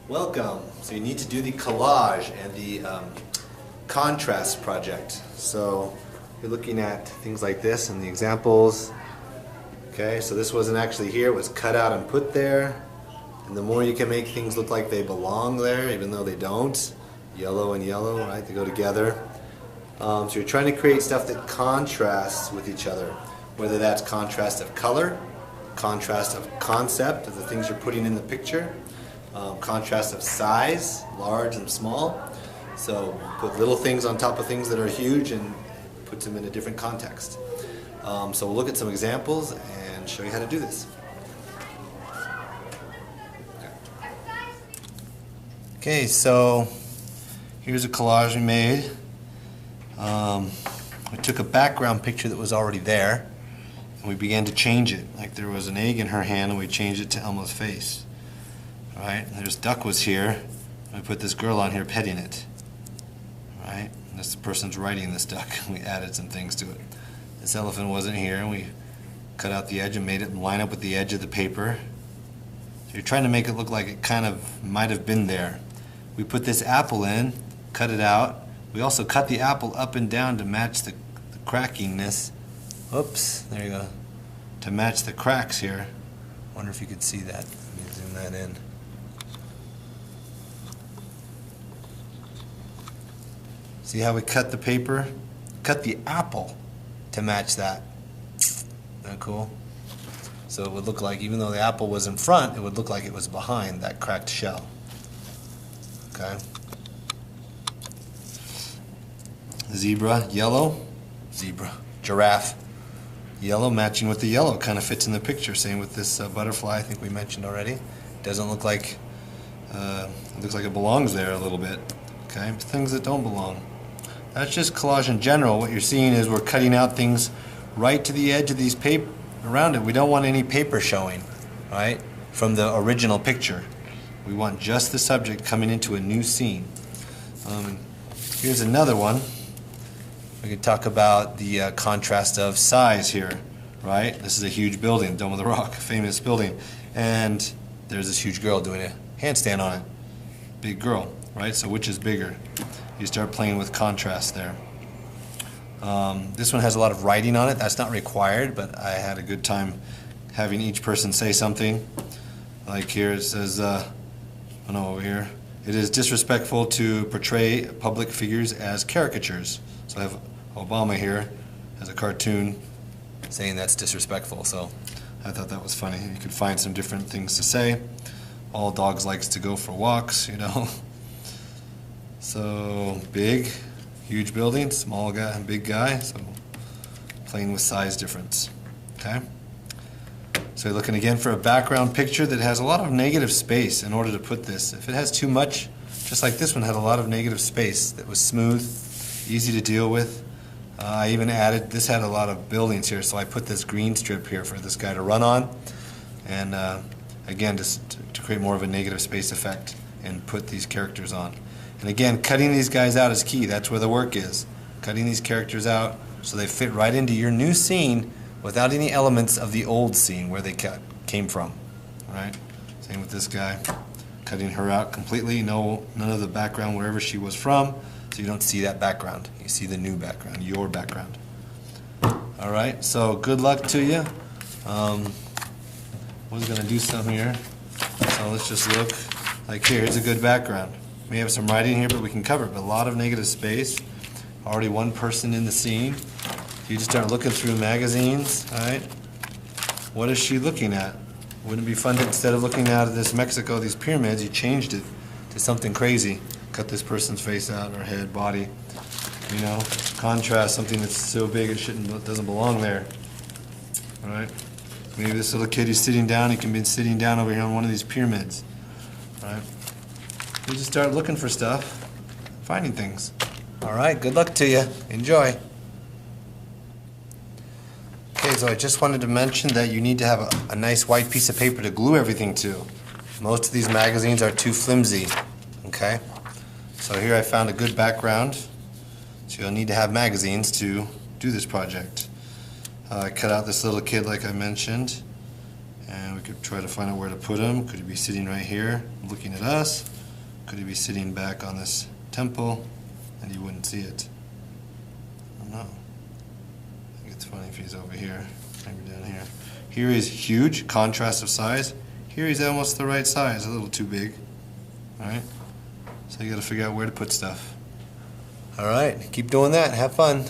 Welcome. So you need to do the collage and the contrast project. So you're looking at things like this and the examples. Okay, so this wasn't actually here, it was cut out and put there. And the more you can make things look like they belong there, even though they don't. Yellow and yellow, right, they go together. So you're trying to create stuff that contrasts with each other. Whether that's contrast of color, contrast of concept of the things you're putting in the picture, contrast of size, large and small. So put little things on top of things that are huge and put them in a different context. So we'll look at some examples and show you how to do this. Okay, so here's a collage we made. We took a background picture that was already there and we began to change it. Like there was an egg in her hand and we changed it to Elmo's face. Right? There's duck was here. We put this girl on here petting it. Right? And this person's riding this duck. We added some things to it. This elephant wasn't here and we cut out the edge and made it line up with the edge of the paper. So you're trying to make it look like it kind of might have been there. We put this apple in, cut it out. We also cut the apple up and down to match the crackiness. Oops, there you go. To match the cracks here. Wonder if you could see that. Let me zoom that in. See how we cut the paper? Cut the apple to match that. Isn't that cool? So it would look like, even though the apple was in front, it would look like it was behind that cracked shell. Okay. Zebra, yellow. Zebra. Giraffe. Yellow matching with the yellow. Kind of fits in the picture. Same with this butterfly, I think we mentioned already. Doesn't look like, it looks like it belongs there a little bit. Okay, things that don't belong. That's just collage in general. What you're seeing is we're cutting out things right to the edge of these paper around it. We don't want any paper showing, right, from the original picture. We want just the subject coming into a new scene. Here's another one. We could talk about the contrast of size here, right? This is a huge building, Dome of the Rock, famous building. And there's this huge girl doing a handstand on it. Big girl, right? So which is bigger? You start playing with contrast there. This one has a lot of writing on it. That's not required, but I had a good time having each person say something. Like here it says, over here, it is disrespectful to portray public figures as caricatures. So I have Obama here as a cartoon saying that's disrespectful. So I thought that was funny. You could find some different things to say. All dogs likes to go for walks, you know. So big, huge building, small guy, big guy. So playing with size difference. Okay. So you're looking again for a background picture that has a lot of negative space in order to put this. If it has too much, just like this one had a lot of negative space that was smooth, easy to deal with. I even added, this had a lot of buildings here, so I put this green strip here for this guy to run on. And again, just to create more of a negative space effect and put these characters on. And again, cutting these guys out is key. That's where the work is. Cutting these characters out so they fit right into your new scene without any elements of the old scene where they came from. Right? Same with this guy. Cutting her out completely. None of the background wherever she was from, so you don't see that background. You see the new background, your background. All right, so good luck to you. We're going to do some here. So let's just look. Like here's a good background. We have some writing here, but we can cover it. But a lot of negative space. Already one person in the scene. You just start looking through magazines, all right? What is she looking at? Wouldn't it be fun to, instead of looking out of this Mexico, these pyramids, you changed it to something crazy. Cut this person's face out, or head, body. You know, contrast something that's so big it doesn't belong there. All right. Maybe this little kid who's sitting down, he can be sitting down over here on one of these pyramids. All right. You just start looking for stuff, finding things. All right. Good luck to you. Enjoy. Okay, so I just wanted to mention that you need to have a nice white piece of paper to glue everything to. Most of these magazines are too flimsy. Okay. So here I found a good background. So you'll need to have magazines to do this project. I cut out this little kid like I mentioned, and we could try to find out where to put him. Could he be sitting right here looking at us? Could he be sitting back on this temple and you wouldn't see it? I don't know. I think it's funny if he's over here, maybe down here. Here he's huge, contrast of size. Here he's almost the right size, a little too big. Alright? So you gotta figure out where to put stuff. Alright, keep doing that. Have fun.